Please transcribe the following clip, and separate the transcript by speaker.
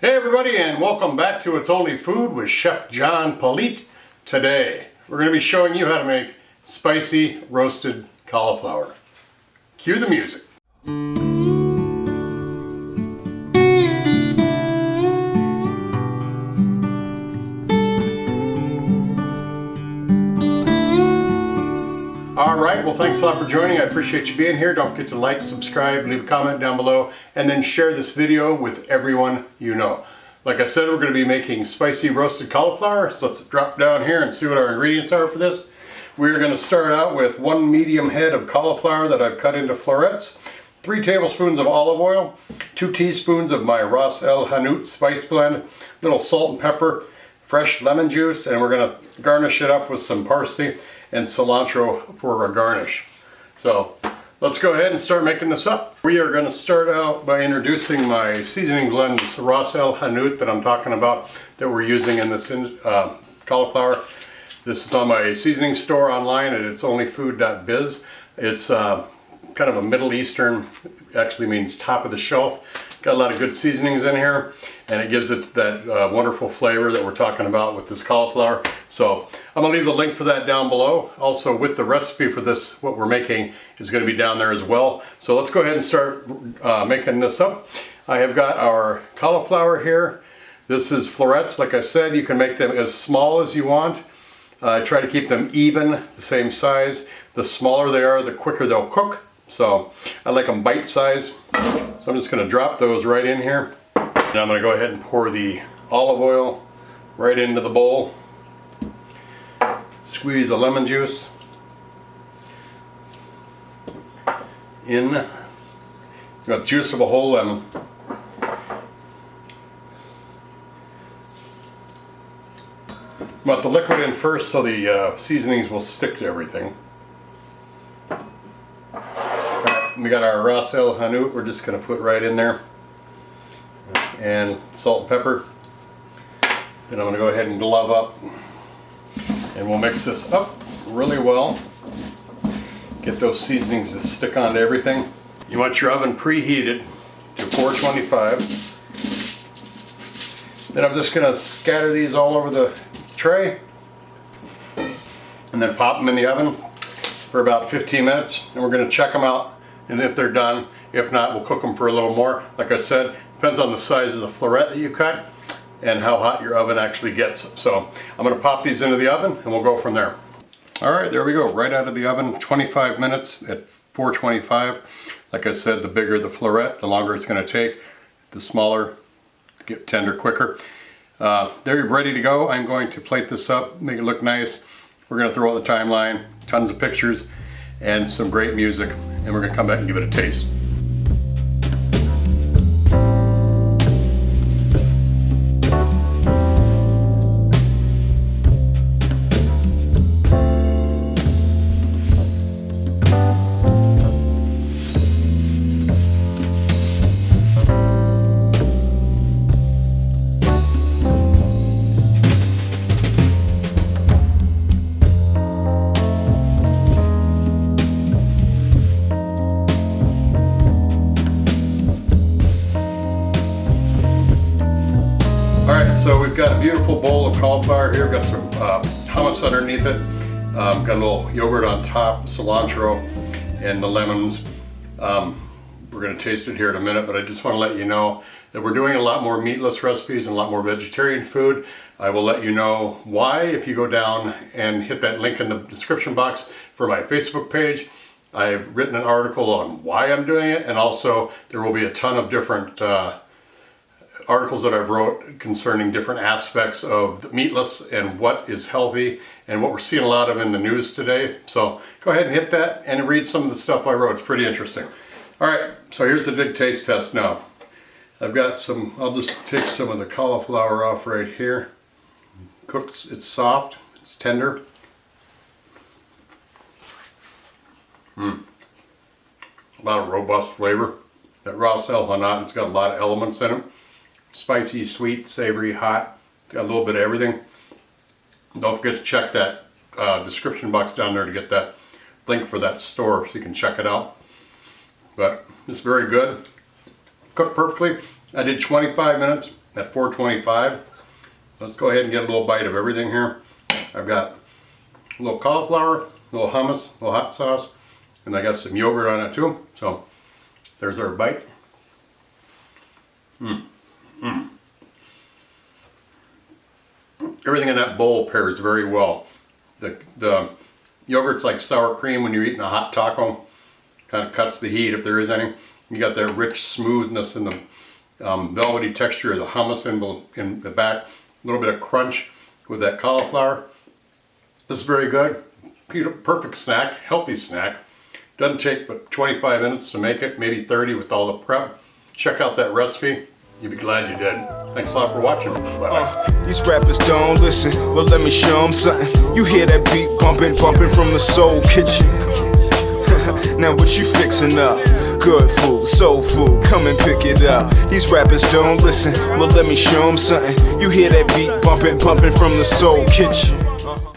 Speaker 1: Hey everybody, and welcome back to It's Only Food with Chef John Politte. Today we're going to be showing you how to make spicy roasted cauliflower. Cue the music. Alright, well thanks a lot for joining. I appreciate you being here. Don't forget to like, subscribe, leave a comment down below, and then share this video with everyone you know. Like I said, we're going to be making spicy roasted cauliflower, so let's drop down here and see what our ingredients are for this. We're going to start out with 1 medium head of cauliflower that I've cut into florets, 3 tablespoons of olive oil, 2 teaspoons of my Hanout spice blend, a little salt and pepper, fresh lemon juice, and we're going to garnish it up with some parsley and cilantro for a garnish. So let's go ahead and start making this up. We are going to start out by introducing my seasoning blend, this Hanout that I'm talking about, that we're using in this cauliflower. This is on my seasoning store online at itsonlyfood.biz. It's kind of a Middle Eastern, actually means top of the shelf. Got a lot of good seasonings in here, and it gives it that wonderful flavor that we're talking about with this cauliflower. So I'm going to leave the link for that down below. Also, with the recipe for this, what we're making is going to be down there as well. So let's go ahead and start making this up. I have got our cauliflower here. This is florets. Like I said, you can make them as small as you want. Try to keep them even, the same size. The smaller they are, the quicker they'll cook. So I like them bite size. So I'm just going to drop those right in here. And I'm going to go ahead and pour the olive oil right into the bowl. Squeeze a lemon juice in. Got the juice of a whole lemon. Put the liquid in first so the seasonings will stick to everything. We got our Hanout we're just going to put right in there, and salt and pepper. Then I'm going to go ahead and glove up, and we'll mix this up really well. Get those seasonings to stick onto everything. You want your oven preheated to 425. Then I'm just going to scatter these all over the tray, and then pop them in the oven for about 15 minutes, and we're going to check them out. And if they're done, if not, we'll cook them for a little more. Like I said, depends on the size of the floret that you cut and how hot your oven actually gets. So I'm going to pop these into the oven and we'll go from there. All right, there we go. Right out of the oven, 25 minutes at 425. Like I said, the bigger the floret, the longer it's going to take. The smaller, get tender quicker. They're ready to go. I'm going to plate this up, make it look nice. We're going to throw out the timeline, tons of pictures, and some great music, and we're going to come back and give it a taste. So we've got a beautiful bowl of cauliflower here. We've got some hummus underneath it. Got a little yogurt on top, cilantro, and the lemons. We're going to taste it here in a minute, but I just want to let you know that we're doing a lot more meatless recipes and a lot more vegetarian food. I will let you know why if you go down and hit that link in the description box for my Facebook page. I've written an article on why I'm doing it, and also there will be a ton of different articles that I've wrote concerning different aspects of the meatless and what is healthy and what we're seeing a lot of in the news today. So go ahead and hit that and read some of the stuff I wrote. It's pretty interesting. All right, so here's a big taste test now. I've got some, I'll just take some of the cauliflower off right here. Cooks, it's soft, it's tender. A lot of robust flavor. That Hanout, it's got a lot of elements in it. Spicy, sweet, savory, hot. Got a little bit of everything. Don't forget to check that description box down there to get that link for that store so you can check it out. But it's very good. Cooked perfectly. I did 25 minutes. at $4.25. Let's go ahead and get a little bite of everything here. I've got a little cauliflower, a little hummus, a little hot sauce, and I got some yogurt on it too. So there's our bite. Everything in that bowl pairs very well. The yogurt's like sour cream when you're eating a hot taco. Kind of cuts the heat if there is any. You got that rich smoothness and the velvety texture of the hummus in the back. A little bit of crunch with that cauliflower. This is very good. Perfect snack, healthy snack. Doesn't take but 25 minutes to make it, maybe 30 with all the prep. Check out that recipe. You'll be glad you did. Thanks a lot for watching. Bye.
Speaker 2: These rappers don't listen, well let me show them something. You hear that beat bumping from the soul kitchen. Now what you fixing up? Good food, soul food, come and pick it up. These rappers don't listen, well let me show them something. You hear that beat bumping from the soul kitchen.